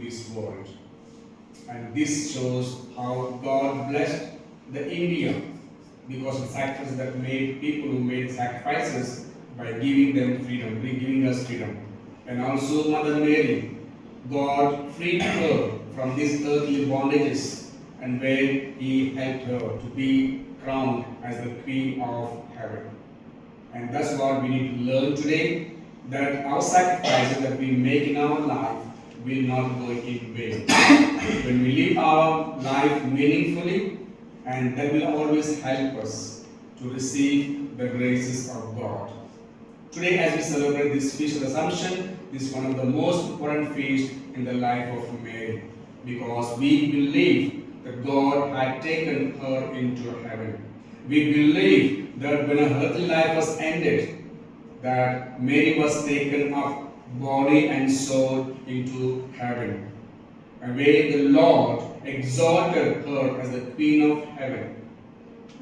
this world. And this shows how God blessed the India because of sacrifices that made people who made sacrifices by giving them freedom, giving us freedom. And also Mother Mary, God freed her from these earthly bondages and where He helped her to be crowned as the Queen of Heaven. And that's what we need to learn today, that our sacrifices that we make in our life will not go in vain. When we live our life meaningfully, and that will always help us to receive the graces of God. Today, as we celebrate this Feast of Assumption, this is one of the most important feasts in the life of Mary, because we believe that God had taken her into heaven. We believe that when her earthly life was ended, that Mary was taken up, body and soul, into heaven, and where the Lord exalted her as the Queen of Heaven,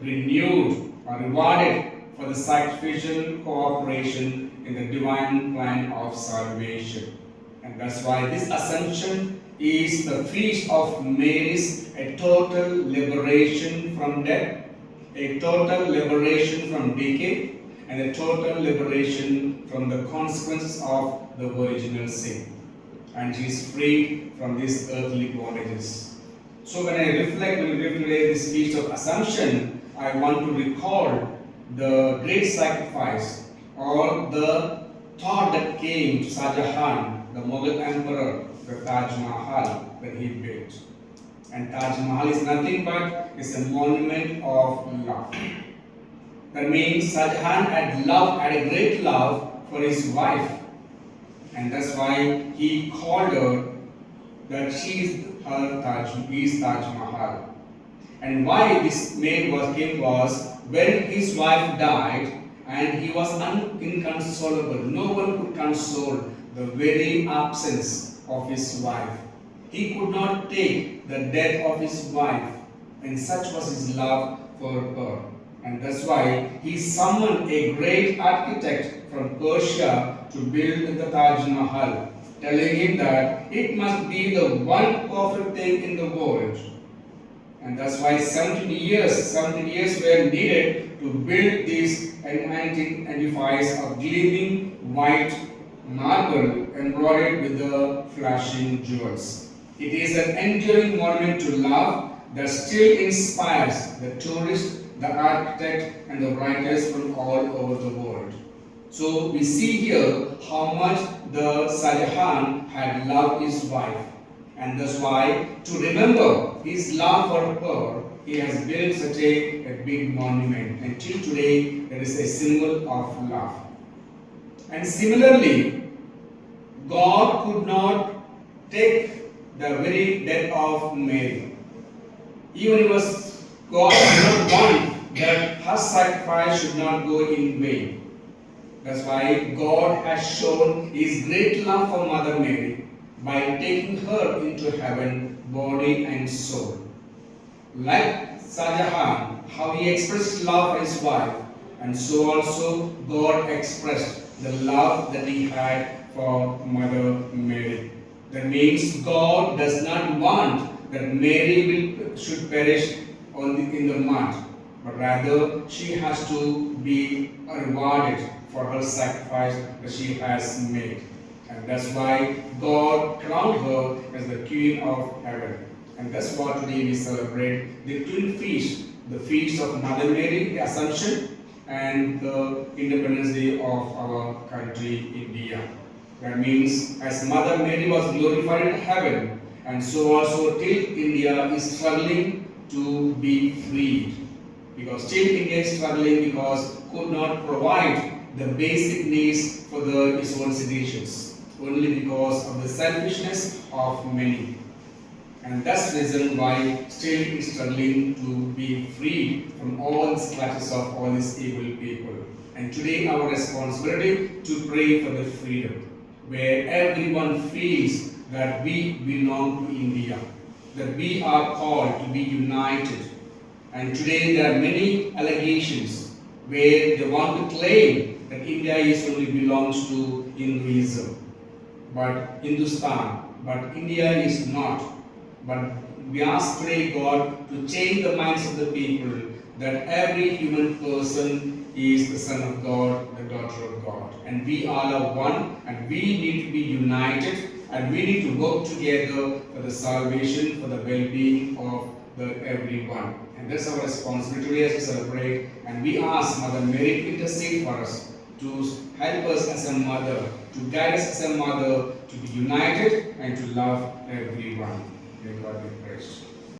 renewed or rewarded for the sacrificial cooperation in the divine plan of salvation. And that's why this Assumption is the feast of Mary's, a total liberation from death, a total liberation from decay, and a total liberation from the consequences of the original sin. And she is freed from these earthly bondages. So when I reflect today this Feast of Assumption, I want to recall the great sacrifice or the thought that came to Shah Jahan, the Mughal emperor, the Taj Mahal that he built. And Taj Mahal is nothing but is a monument of love. That means Shah Jahan had a great love for his wife, and that's why he called her that she is Taj Mahal. And why this name came was when his wife died and he was inconsolable. No one could console the very absence of his wife. He could not take the death of his wife, and such was his love for her. And that's why he summoned a great architect from Persia to build the Taj Mahal, telling him that it must be the one perfect thing in the world. And that's why 17 years were needed to build this enchanting edifice of gleaming white marble embroidered with the flashing jewels. It is an enduring monument to love that still inspires the tourist, the architect, and the writers from all over the world. So we see here how much the Shah Jahan had loved his wife, and that's why, to remember his love for her, he has built such a big monument. Until today, there is a symbol of love. And similarly, God could not take the very death of Mary. Even God did not want that her sacrifice should not go in vain. That's why God has shown His great love for Mother Mary by taking her into heaven, body and soul. Like Shah Jahan, how he expressed love for his wife, and so also God expressed the love that He had for Mother Mary. That means God does not want that Mary should perish in the mud, but rather she has to be rewarded for her sacrifice that she has made. And that's why God crowned her as the Queen of Heaven. And that's what today we celebrate, the twin feast, the feast of Mother Mary, the Assumption, and the Independence Day of our country, India. That means as Mother Mary was glorified in heaven, and so also till India is struggling to be freed. Because still India is struggling because could not provide the basic needs for its own citizens, only because of the selfishness of many. And that's the reason why still is struggling to be freed from all the clutches of all these evil people. And today our responsibility to pray for the freedom, where everyone feels that we belong to India, that we are called to be united. And today there are many allegations where they want to claim that India only belongs to Hinduism. But Hindustan but India is not. But we ask today God to change the minds of the people that every human person is the son of God, the daughter of God. And we all are one, and we need to be united, and we need to work together for the salvation, for the well-being of everyone. And that's our responsibility as we celebrate. And we ask Mother Mary to intercede for us, to help us as a mother, to guide us as a mother, to be united and to love everyone. May God be praised.